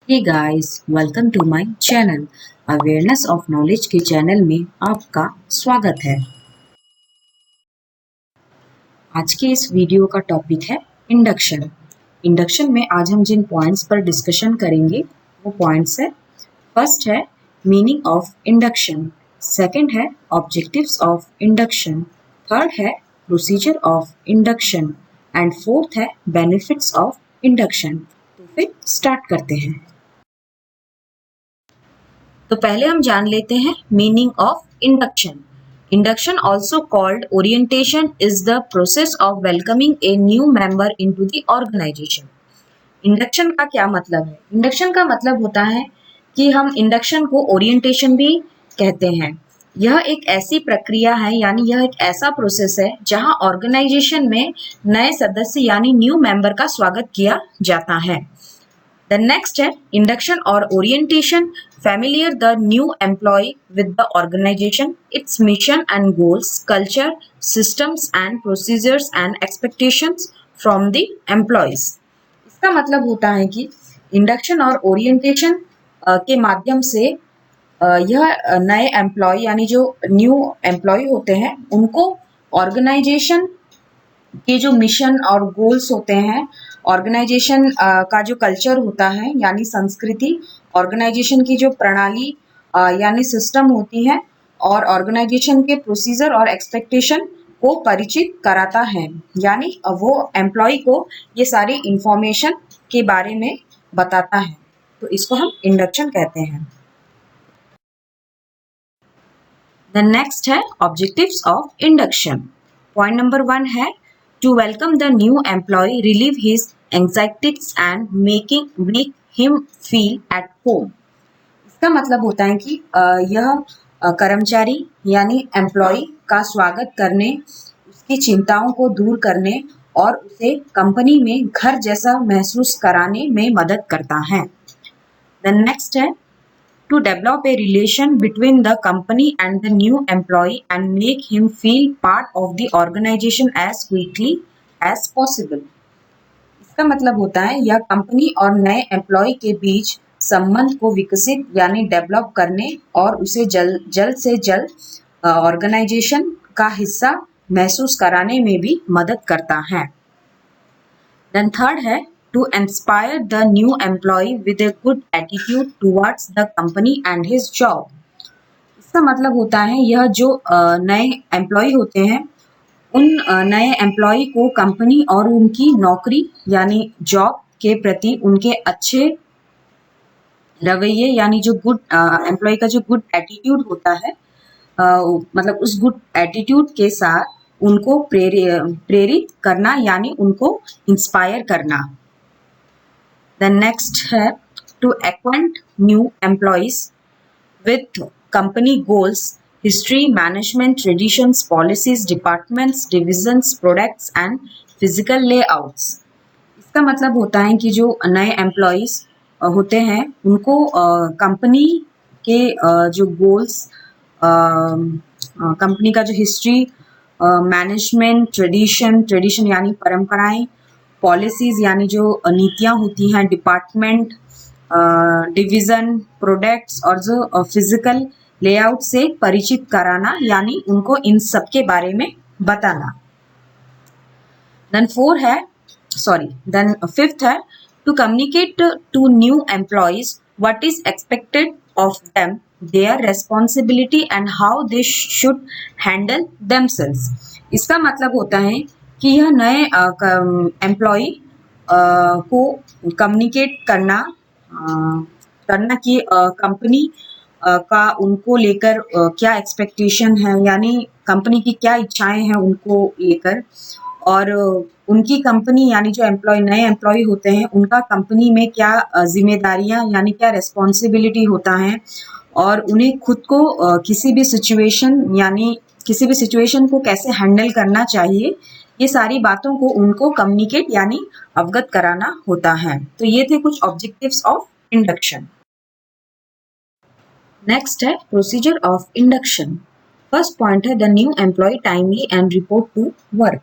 Hey guys, welcome to my channel. Awareness of knowledge के channel में आपका स्वागत है। आज के इस वीडियो का टॉपिक है इंडक्शन। इंडक्शन में आज हम जिन पॉइंट्स पर डिस्कशन करेंगे वो पॉइंट्स है। फर्स्ट है मीनिंग ऑफ इंडक्शन, सेकंड है ऑब्जेक्टिव्स ऑफ इंडक्शन, थर्ड है procedure of induction and fourth है बेनिफिट्स ऑफ इंडक्शन। तो फिर स्टार्ट करते हैं। तो पहले हम जान लेते हैं meaning of induction. Induction also called orientation is the process of welcoming a new member into the organization. Induction का क्या मतलब है? इंडक्शन का मतलब होता है कि हम इंडक्शन को ओरिएंटेशन भी कहते हैं। यह एक ऐसी प्रक्रिया है यानी यह एक ऐसा प्रोसेस है जहां ऑर्गेनाइजेशन में नए सदस्य यानी न्यू मेंबर का स्वागत किया जाता है। The next है induction or orientation. Familiar the new employee with the organization, its mission and goals, culture, systems and procedures and expectations from the employees. इसका मतलब होता है कि इंडक्शन और ओरिएंटेशन के माध्यम से यह नए एम्प्लॉय यानी जो न्यू एम्प्लॉय होते हैं उनको ऑर्गेनाइजेशन के जो मिशन और गोल्स होते हैं, ऑर्गेनाइजेशन का जो कल्चर होता है यानी संस्कृति, ऑर्गेनाइजेशन की जो प्रणाली यानी सिस्टम होती है और ऑर्गेनाइजेशन के प्रोसीजर और एक्सपेक्टेशन को परिचित कराता है। यानी वो एम्प्लॉय को ये सारी इंफॉर्मेशन के बारे में बताता है, तो इसको हम इंडक्शन कहते हैं। द नेक्स्ट है objectives of induction. Point number 1 है to welcome the new employee, relieve his anxieties and make him feel at home. इसका मतलब होता है कि यह कर्मचारी यानी एम्प्लॉय का स्वागत करने, उसकी चिंताओं को दूर करने और उसे कंपनी में घर जैसा महसूस कराने में मदद करता है। द नेक्स्ट है to develop a relation between the company and the new employee and make him feel part of the organization as quickly as possible. इसका मतलब होता है यह कंपनी और नए एम्प्लॉय के बीच संबंध को विकसित यानी डेवलप करने और उसे जल्द से जल्द ऑर्गेनाइजेशन का हिस्सा महसूस कराने में भी मदद करता है। देन थर्ड है to inspire the new employee with a good attitude towards the company and his job. इसका मतलब होता है यह जो नए एम्प्लॉय होते हैं उन नए एम्प्लॉय को कंपनी और उनकी नौकरी यानी जॉब के प्रति उनके अच्छे रवैये यानी जो गुड एम्प्लॉय का जो गुड एटीट्यूड होता है मतलब उस गुड एटीट्यूड के साथ उनको प्रेरित करना यानी उनको इंस्पायर करना। The next है to acquaint new employees with company goals, history, management, traditions, policies, departments, divisions, products and physical layouts. इसका मतलब होता है कि जो नए एम्प्लॉयज होते हैं उनको कंपनी के जो गोल्स, कंपनी का जो हिस्ट्री, मैनेजमेंट, ट्रेडिशन यानी परंपराएं, पॉलिसीज यानी जो नीतियां होती हैं, डिपार्टमेंट, डिवीजन, प्रोडक्ट्स और जो फिजिकल लेआउट से परिचित कराना यानी उनको इन सब के बारे में बताना। देन फिफ्थ है to communicate to new employees what is expected of them, their responsibility and how they should handle themselves. इसका मतलब होता है कि यह नए एम्प्लॉय को कम्युनिकेट करना कि कंपनी का उनको लेकर क्या एक्सपेक्टेशन है यानी कंपनी की क्या इच्छाएं हैं उनको लेकर, और उनकी कंपनी यानी जो नए एम्प्लॉय होते हैं उनका कंपनी में क्या जिम्मेदारियां यानी क्या रिस्पॉन्सिबिलिटी होता है और उन्हें खुद को किसी भी सिचुएशन को कैसे हैंडल करना चाहिए, ये सारी बातों को उनको कम्युनिकेट यानी अवगत कराना होता है। तो ये थे कुछ ऑब्जेक्टिव्स ऑफ इंडक्शन। नेक्स्ट है procedure of induction. First point है the new employee timely and report to work.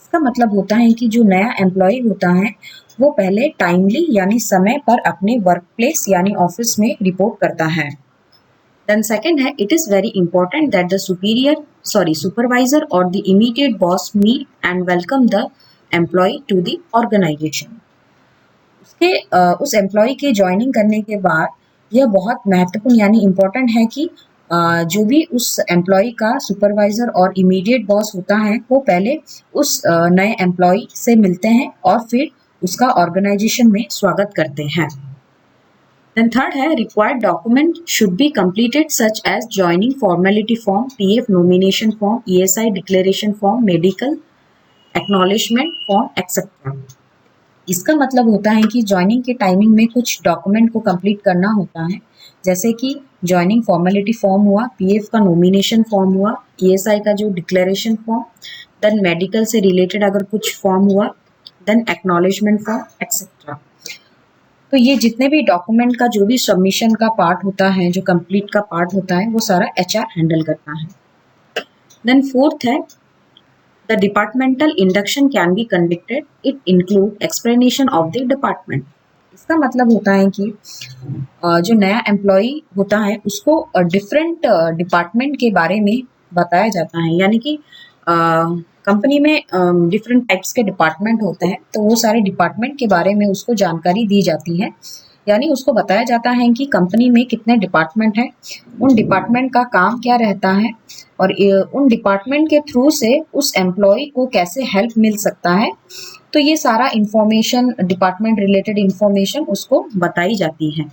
इसका मतलब होता है कि जो नया एम्प्लॉय होता है वो पहले टाइमली यानी समय पर अपने वर्क प्लेस यानी ऑफिस में रिपोर्ट करता है। देन सेकंड है, it is very important that the supervisor और the immediate boss meet and welcome the employee to the organisation. उसके उस एम्प्लॉय के ज्वाइनिंग करने के बाद यह बहुत महत्वपूर्ण यानी इम्पोर्टेंट है कि जो भी उस एम्प्लॉय का सुपरवाइजर और इमीडिएट बॉस होता है वो पहले उस नए एम्प्लॉय से मिलते हैं और फिर उसका ऑर्गेनाइजेशन में स्वागत करते हैं। देन थर्ड है, required document should be completed such as joining formality form, PF nomination form, ESI declaration form, medical acknowledgement form etcetera. इसका मतलब होता है कि ज्वाइनिंग के टाइमिंग में कुछ डॉक्यूमेंट को कंप्लीट करना होता है, जैसे कि ज्वाइनिंग फॉर्मेलिटी फॉर्म हुआ, पीएफ का नॉमिनेशन फॉर्म हुआ, ईएसआई का जो डिक्लेरेशन फॉर्म, देन मेडिकल से रिलेटेड अगर कुछ फॉर्म हुआ, देन एक्नॉलेजमेंट फॉर्म एक्सेट्रा। तो ये जितने भी डॉक्यूमेंट का जो भी सबमिशन का पार्ट होता है, जो कंप्लीट का पार्ट होता है, वो सारा एचआर हैंडल करता है। देन फोर्थ है, the departmental induction can be conducted. It include explanation of the department. इसका मतलब होता है कि जो नया एम्प्लॉय होता है उसको डिफरेंट डिपार्टमेंट के बारे में बताया जाता है, यानी कि कंपनी में डिफरेंट टाइप्स के डिपार्टमेंट होते हैं, तो वो सारे डिपार्टमेंट के बारे में उसको जानकारी दी जाती है, यानी उसको बताया जाता है कि कंपनी में कितने डिपार्टमेंट हैं, उन डिपार्टमेंट का काम क्या रहता है और उन डिपार्टमेंट के थ्रू से उस एम्प्लॉय को कैसे हेल्प मिल सकता है। तो ये सारा इंफॉर्मेशन, डिपार्टमेंट रिलेटेड इंफॉर्मेशन उसको बताई जाती है।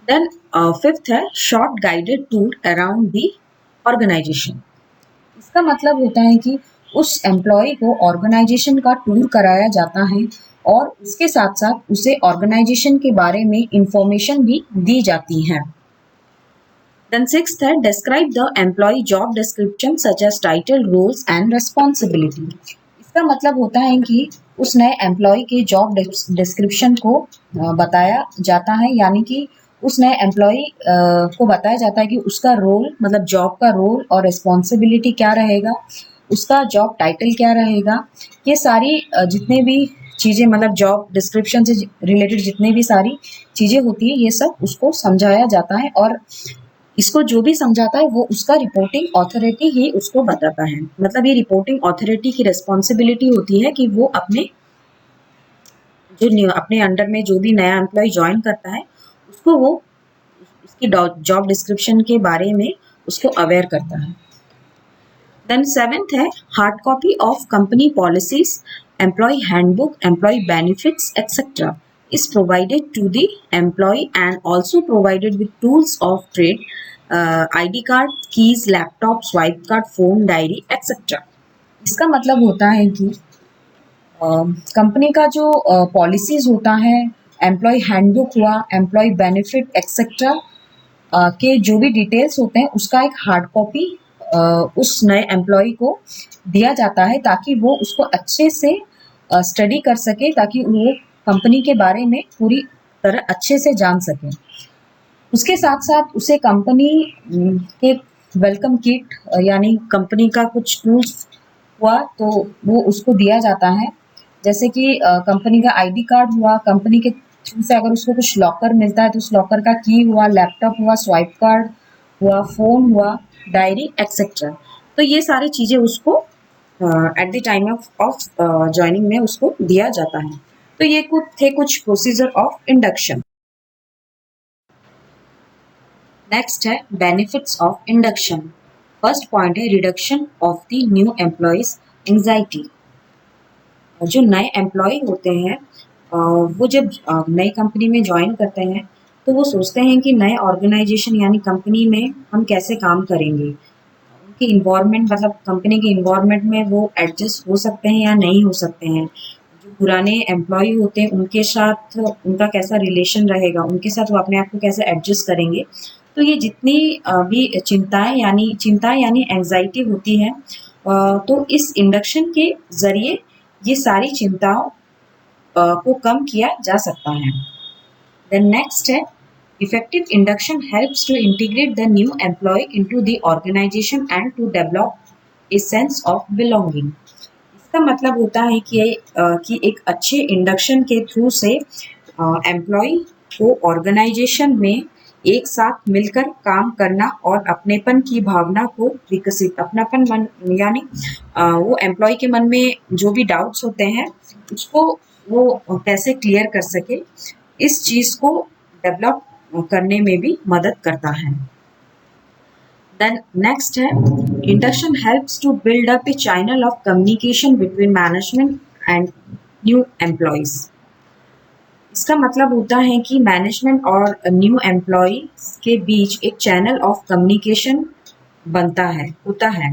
देन फिफ्थ है, short guided tour around the organization. इसका मतलब होता है कि उस एम्प्लॉय को ऑर्गेनाइजेशन का टूर कराया जाता है और उसके साथ साथ उसे ऑर्गेनाइजेशन के बारे में इंफॉर्मेशन भी दी जाती है। Then sixth है, describe the employee job description such as title, roles and responsibility. इसका मतलब होता है कि उस नए एम्प्लॉय के जॉब डिस्क्रिप्शन को बताया जाता है, यानी कि उस नए एम्प्लॉय को बताया जाता है कि उसका रोल मतलब जॉब का रोल और रिस्पॉन्सिबिलिटी क्या रहेगा, उसका जॉब टाइटल क्या रहेगा। ये सारी जितने भी चीज़ें मतलब जॉब डिस्क्रिप्शन से रिलेटेड जितने भी सारी चीज़ें होती है, ये सब उसको समझाया जाता है और इसको जो भी समझाता है वो उसका रिपोर्टिंग अथॉरिटी ही उसको बताता है। मतलब ये रिपोर्टिंग अथॉरिटी की रिस्पॉन्सिबिलिटी होती है कि वो अपने अपने अंडर में जो भी नया एम्प्लॉय ज्वाइन करता है उसको वो उसकी जॉब डिस्क्रिप्शन के बारे में उसको अवेयर करता है। देन सेवेंथ है, hard copy of company policies, employee handbook, employee benefits etcetera is provided to the employee and also provided with tools of trade, ID card, keys, laptop, swipe card, phone, diary etcetera. इसका मतलब होता है कि company का जो policies होता है, employ handbook हुआ, एम्प्लॉय बेनिफिट एक्सेट्रा के जो भी डिटेल्स होते हैं उसका एक हार्ड कॉपी उस नए एम्प्लॉय को दिया जाता है ताकि वो उसको अच्छे से स्टडी कर सके, ताकि वो कंपनी के बारे में पूरी तरह अच्छे से जान सके। उसके साथ साथ उसे कंपनी के वेलकम किट यानी कंपनी का कुछ टूल्स हुआ तो वो उसको दिया जाता है, जैसे कि कंपनी का आईडी कार्ड हुआ, कंपनी के थ्रू से अगर उसको कुछ लॉकर मिलता है तो उस लॉकर का की हुआ, लैपटॉप हुआ, स्वाइप कार्ड हुआ, फोन हुआ, डायरी एक्सेट्रा। तो ये सारी चीज़ें उसको at the time of joining में उसको दिया जाता है। तो ये कुछ प्रोसीजर ऑफ इंडक्शन। नेक्स्ट है benefits of induction. First point है reduction of the new employees anxiety. जो नए एम्प्लॉय होते हैं वो जब नई कंपनी में ज्वाइन करते हैं तो वो सोचते हैं कि नए ऑर्गेनाइजेशन यानी कंपनी में हम कैसे काम करेंगे, उनकी इन्वायरमेंट मतलब कंपनी के इन्वायरमेंट में वो एडजस्ट हो सकते हैं या नहीं हो सकते हैं, जो पुराने एम्प्लॉय होते हैं उनके साथ उनका कैसा रिलेशन रहेगा, उनके साथ वो अपने आप को कैसे एडजस्ट करेंगे। तो ये जितनी भी चिंता यानी एंजाइटी होती है, तो इस इंडक्शन के ज़रिए ये सारी चिंताओं को कम किया जा सकता है। देन नेक्स्ट है effective induction helps to integrate the new employee into the organization and to develop a sense of belonging. इसका मतलब होता है कि एक अच्छे इंडक्शन के थ्रू से एम्प्लॉय को ऑर्गेनाइजेशन में एक साथ मिलकर काम करना और अपनेपन की भावना को विकसित, अपनापन मन यानी वो एम्प्लॉय के मन में जो भी डाउट्स होते हैं उसको वो कैसे क्लियर कर सके, इस चीज को डेवलप करने में भी मदद करता है। देन नेक्स्ट है, induction helps to build up a channel of communication between management and new employees. इसका मतलब होता है कि मैनेजमेंट और न्यू एम्प्लॉय के बीच एक चैनल ऑफ कम्युनिकेशन बनता है, होता है।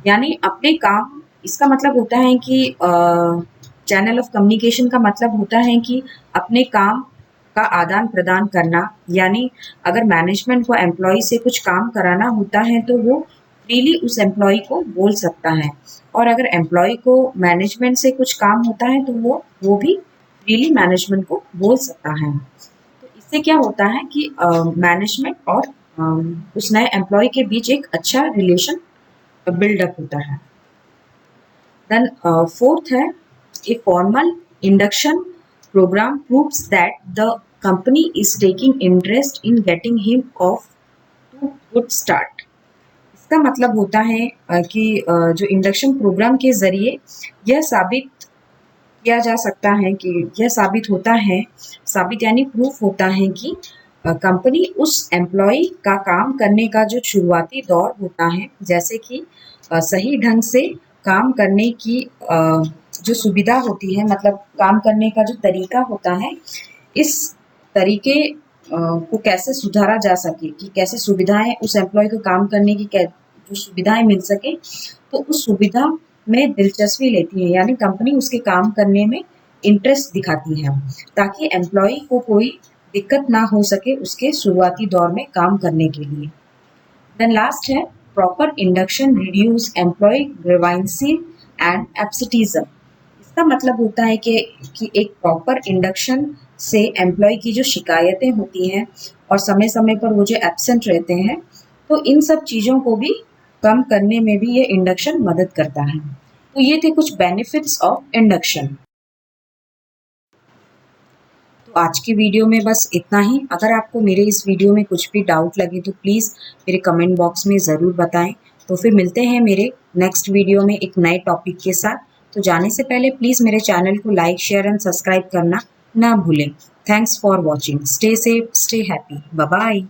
यानी अपने काम, इसका मतलब होता है कि चैनल ऑफ कम्युनिकेशन का मतलब होता है कि अपने काम का आदान प्रदान करना। यानी अगर मैनेजमेंट को एम्प्लॉय से कुछ काम कराना होता है तो वो फ्रीली उस एम्प्लॉय को बोल सकता है, और अगर एम्प्लॉय को मैनेजमेंट से कुछ काम होता है तो वो भी फ्रीली मैनेजमेंट को बोल सकता है। तो इससे क्या होता है कि मैनेजमेंट और उस नए एम्प्लॉय के बीच एक अच्छा रिलेशन बिल्डअप होता है। देन फोर्थ है, a formal induction program proves that the company is taking interest in getting him off to good start। इसका मतलब होता है कि जो इंडक्शन प्रोग्राम के जरिए यह साबित किया जा सकता है कि यह साबित होता है, साबित यानी प्रूफ होता है कि कंपनी उस एम्प्लॉय का काम करने का जो शुरुआती दौर होता है, जैसे कि सही ढंग से काम करने की जो सुविधा होती है, मतलब काम करने का जो तरीका होता है, इस तरीके को कैसे सुधारा जा सके, कि कैसे सुविधाएं उस एम्प्लॉय को काम करने की जो सुविधाएं मिल सके, तो उस सुविधा में दिलचस्पी लेती है, यानी कंपनी उसके काम करने में इंटरेस्ट दिखाती है ताकि एम्प्लॉय को कोई दिक्कत ना हो सके उसके शुरुआती दौर में काम करने के लिए। देन लास्ट है, proper induction reduce employee grievances and absenteeism. इसका मतलब होता है कि एक प्रॉपर इंडक्शन से एम्प्लॉय की जो शिकायतें होती हैं और समय समय पर वो जो एब्सेंट रहते हैं, तो इन सब चीज़ों को भी कम करने में भी ये इंडक्शन मदद करता है। तो ये थे कुछ बेनिफिट्स ऑफ इंडक्शन। तो आज की वीडियो में बस इतना ही। अगर आपको मेरे इस वीडियो में कुछ भी डाउट लगे तो प्लीज़ मेरे कमेंट बॉक्स में ज़रूर बताएं। तो फिर मिलते हैं मेरे नेक्स्ट वीडियो में एक नए टॉपिक के साथ। तो जाने से पहले प्लीज़ मेरे चैनल को लाइक, शेयर एंड सब्सक्राइब करना ना भूलें। Thanks for watching. Stay safe, stay happy. Bye bye.